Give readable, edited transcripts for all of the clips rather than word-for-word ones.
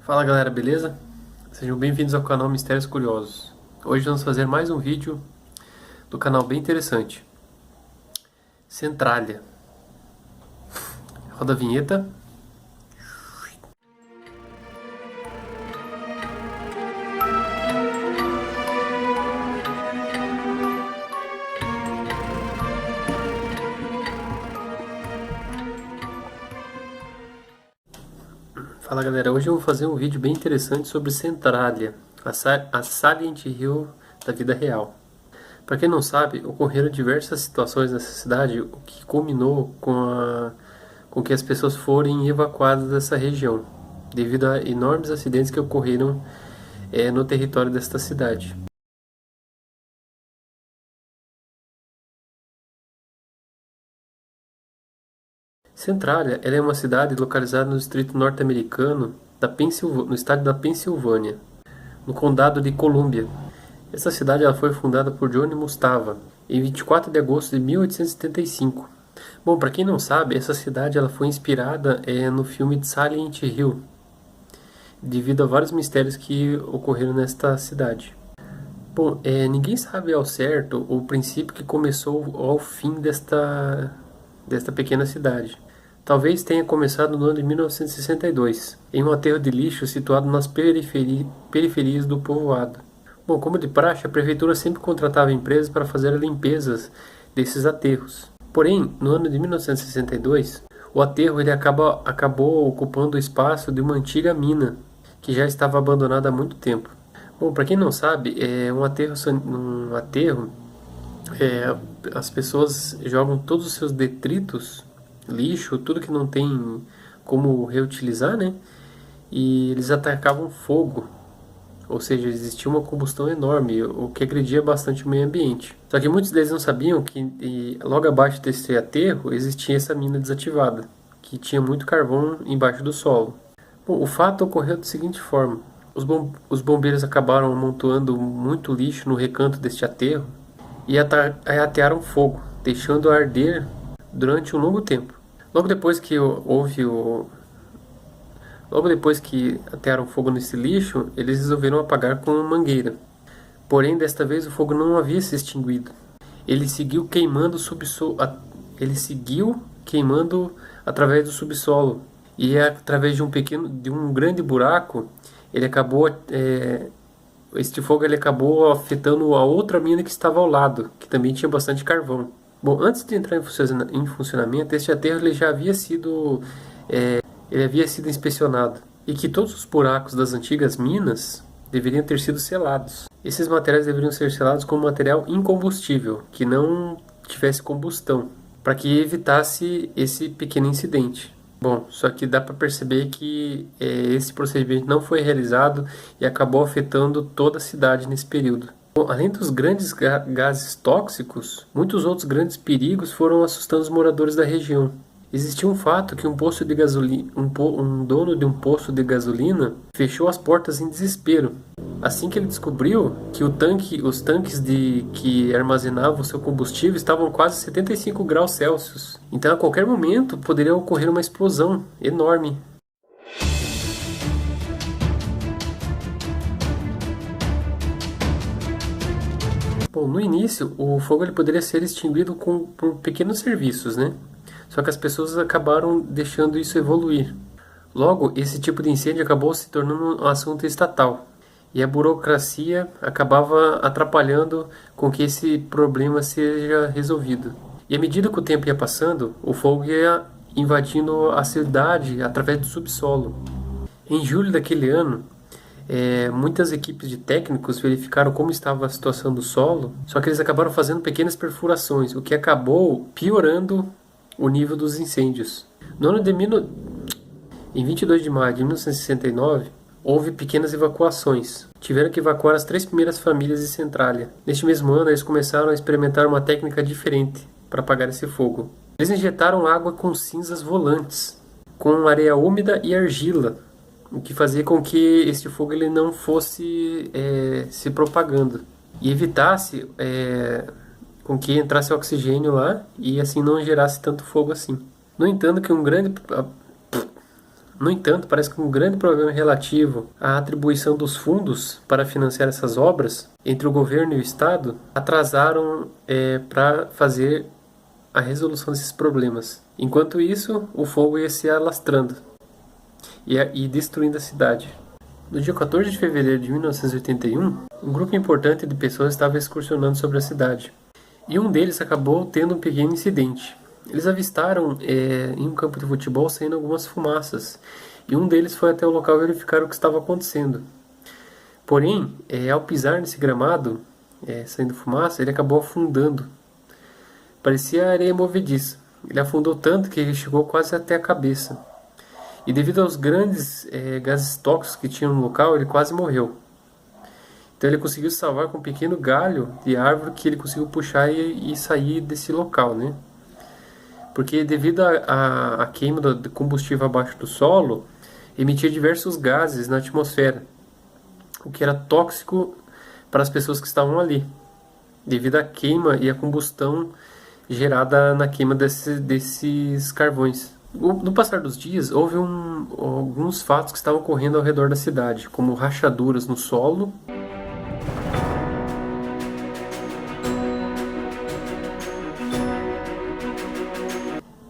Fala galera, beleza? Sejam bem-vindos ao canal Mistérios Curiosos. Hoje vamos fazer mais um vídeo do canal bem interessante. Centralia. Roda a vinheta. Fala galera, hoje eu vou fazer um vídeo bem interessante sobre Centralia, a Silent Hill da vida real. Para quem não sabe, ocorreram diversas situações nessa cidade, o que culminou com que as pessoas forem evacuadas dessa região, devido a enormes acidentes que ocorreram no território desta cidade. Centralia, ela é uma cidade localizada no distrito norte-americano no estado da Pensilvânia, no condado de Columbia. Essa cidade ela foi fundada por Johnny Mustava em 24 de agosto de 1875. Bom, para quem não sabe, essa cidade ela foi inspirada no filme de Silent Hill, devido a vários mistérios que ocorreram nesta cidade. Bom, ninguém sabe ao certo o princípio que começou ao fim desta pequena cidade. Talvez tenha começado no ano de 1962, em um aterro de lixo situado nas periferias do povoado. Bom, como de praxe, a prefeitura sempre contratava empresas para fazer limpezas desses aterros. Porém, no ano de 1962, o aterro acabou ocupando o espaço de uma antiga mina, que já estava abandonada há muito tempo. Bom, para quem não sabe, as pessoas jogam todos os seus detritos, lixo, tudo que não tem como reutilizar, né? E eles atacavam fogo, ou seja, existia uma combustão enorme, o que agredia bastante o meio ambiente. Só que muitos deles não sabiam que logo abaixo desse aterro existia essa mina desativada, que tinha muito carvão embaixo do solo. Bom, o fato ocorreu da seguinte forma: os bombeiros acabaram amontoando muito lixo no recanto deste aterro e atearam fogo, deixando arder durante um longo tempo. Logo depois que atearam fogo nesse lixo, eles resolveram apagar com uma mangueira. Porém, desta vez o fogo não havia se extinguido. Ele seguiu queimando através do subsolo. E através de um grande buraco, este fogo acabou afetando a outra mina que estava ao lado, que também tinha bastante carvão. Bom, antes de entrar em funcionamento, este aterro ele havia sido inspecionado e que todos os buracos das antigas minas deveriam ter sido selados. Esses materiais deveriam ser selados com material incombustível, que não tivesse combustão, para que evitasse esse pequeno incidente. Bom, só que dá para perceber que esse procedimento não foi realizado e acabou afetando toda a cidade nesse período. Bom, além dos grandes gases tóxicos, muitos outros grandes perigos foram assustando os moradores da região. Existia um fato que um dono de um posto de gasolina fechou as portas em desespero. Assim que ele descobriu que os tanques que armazenavam o seu combustível estavam quase 75 graus Celsius. Então a qualquer momento poderia ocorrer uma explosão enorme. Bom, no início, o fogo ele poderia ser extinguido por pequenos serviços, né? Só que as pessoas acabaram deixando isso evoluir. Logo, esse tipo de incêndio acabou se tornando um assunto estatal. E a burocracia acabava atrapalhando com que esse problema seja resolvido. E à medida que o tempo ia passando, o fogo ia invadindo a cidade através do subsolo. Em julho daquele ano, muitas equipes de técnicos verificaram como estava a situação do solo, só que eles acabaram fazendo pequenas perfurações, o que acabou piorando o nível dos incêndios. Em 22 de maio de 1969, houve pequenas evacuações. Tiveram que evacuar as 3 primeiras famílias de Centralia. Neste mesmo ano, eles começaram a experimentar uma técnica diferente para apagar esse fogo. Eles injetaram água com cinzas volantes, com areia úmida e argila, o que fazia com que este fogo ele não fosse se propagando e evitasse com que entrasse oxigênio lá e assim não gerasse tanto fogo assim. No entanto, No entanto, parece que um grande problema relativo à atribuição dos fundos para financiar essas obras entre o governo e o Estado atrasaram para fazer a resolução desses problemas. Enquanto isso, o fogo ia se alastrando e destruindo a cidade. No dia 14 de fevereiro de 1981, um grupo importante de pessoas estava excursionando sobre a cidade. E um deles acabou tendo um pequeno incidente. Eles avistaram em um campo de futebol saindo algumas fumaças. E um deles foi até o local verificar o que estava acontecendo. Porém, ao pisar nesse gramado, saindo fumaça, ele acabou afundando. Parecia areia movediça. Ele afundou tanto que ele chegou quase até a cabeça. E devido aos grandes gases tóxicos que tinham no local, ele quase morreu. Então ele conseguiu se salvar com um pequeno galho de árvore que ele conseguiu puxar e sair desse local, né? Porque devido à queima do combustível abaixo do solo, emitia diversos gases na atmosfera, o que era tóxico para as pessoas que estavam ali, devido à queima e à combustão gerada na queima desses carvões. No passar dos dias, houve alguns fatos que estavam ocorrendo ao redor da cidade, como rachaduras no solo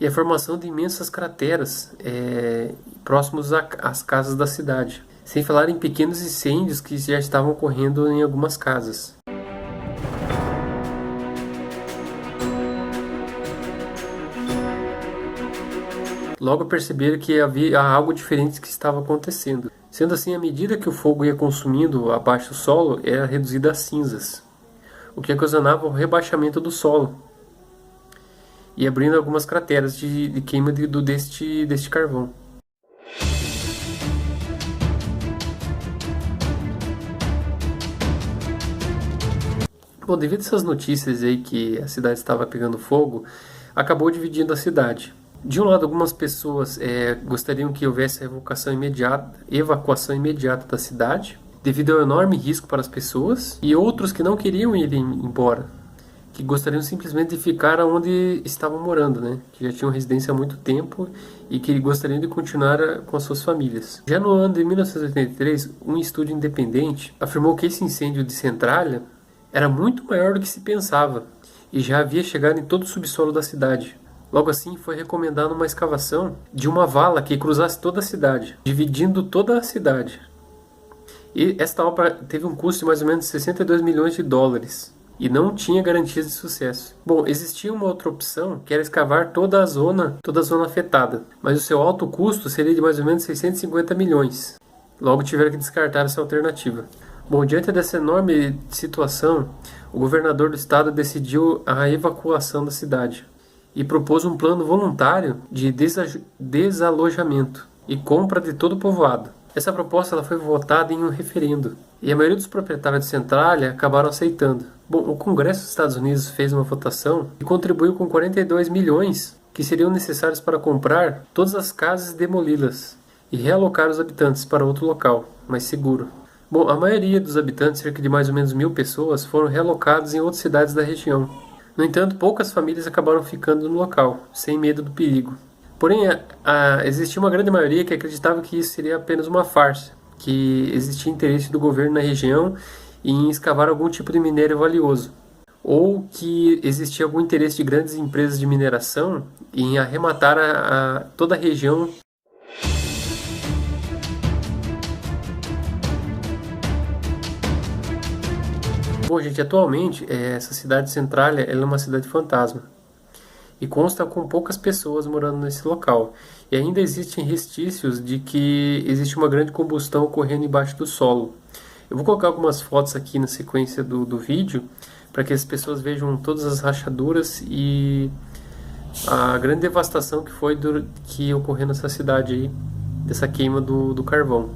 e a formação de imensas crateras próximos às casas da cidade, sem falar em pequenos incêndios que já estavam ocorrendo em algumas casas. Logo perceberam que havia algo diferente que estava acontecendo. Sendo assim, à medida que o fogo ia consumindo abaixo do solo, era reduzido a cinzas, o que ocasionava o rebaixamento do solo e abrindo algumas crateras de queima deste carvão. Bom, devido a essas notícias aí que a cidade estava pegando fogo, acabou dividindo a cidade. De um lado, algumas pessoas gostariam que houvesse a evacuação imediata da cidade, devido ao enorme risco para as pessoas, e outros que não queriam ir embora, que gostariam simplesmente de ficar onde estavam morando, né? Que já tinham residência há muito tempo e que gostariam de continuar com as suas famílias. Já no ano de 1983, um estúdio independente afirmou que esse incêndio de Centralia era muito maior do que se pensava e já havia chegado em todo o subsolo da cidade. Logo assim, foi recomendada uma escavação de uma vala que cruzasse toda a cidade, dividindo toda a cidade. E esta obra teve um custo de mais ou menos 62 milhões de dólares e não tinha garantias de sucesso. Bom, existia uma outra opção que era escavar toda a zona afetada, mas o seu alto custo seria de mais ou menos 650 milhões. Logo tiveram que descartar essa alternativa. Bom, diante dessa enorme situação, o governador do estado decidiu a evacuação da cidade e propôs um plano voluntário de desalojamento e compra de todo o povoado. Essa proposta ela foi votada em um referendo e a maioria dos proprietários de Centralia acabaram aceitando. Bom, o Congresso dos Estados Unidos fez uma votação e contribuiu com 42 milhões que seriam necessários para comprar todas as casas e demoli-las e realocar os habitantes para outro local, mais seguro. Bom, a maioria dos habitantes, cerca de mais ou menos 1.000 pessoas, foram realocados em outras cidades da região. No entanto, poucas famílias acabaram ficando no local, sem medo do perigo. Porém, existia uma grande maioria que acreditava que isso seria apenas uma farsa, que existia interesse do governo na região em escavar algum tipo de minério valioso, ou que existia algum interesse de grandes empresas de mineração em arrematar toda a região. Bom, gente, atualmente essa cidade de Centralia ela é uma cidade fantasma e consta com poucas pessoas morando nesse local. E ainda existem restícios de que existe uma grande combustão ocorrendo embaixo do solo. Eu vou colocar algumas fotos aqui na sequência do vídeo para que as pessoas vejam todas as rachaduras e a grande devastação que ocorreu nessa cidade aí, dessa queima do carvão.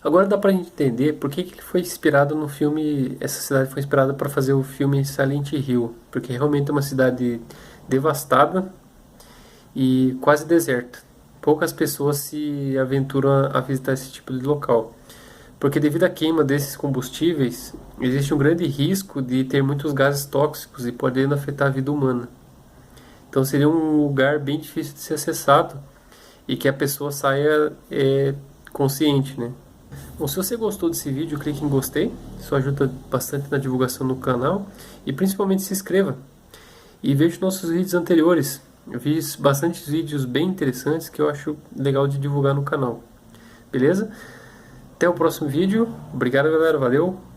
Agora dá pra gente entender por que ele foi inspirado no filme. Essa cidade foi inspirada para fazer o filme Silent Hill, porque realmente é uma cidade devastada e quase deserta. poucas pessoas se aventuram a visitar esse tipo de local. Porque devido à queima desses combustíveis, existe um grande risco de ter muitos gases tóxicos e podendo afetar a vida humana. Então seria um lugar bem difícil de ser acessado e que a pessoa saia consciente, né? Bom, se você gostou desse vídeo, clique em gostei, isso ajuda bastante na divulgação do canal e principalmente se inscreva e veja nossos vídeos anteriores. Eu fiz bastante vídeos bem interessantes que eu acho legal de divulgar no canal. Beleza? Até o próximo vídeo. Obrigado, galera. Valeu!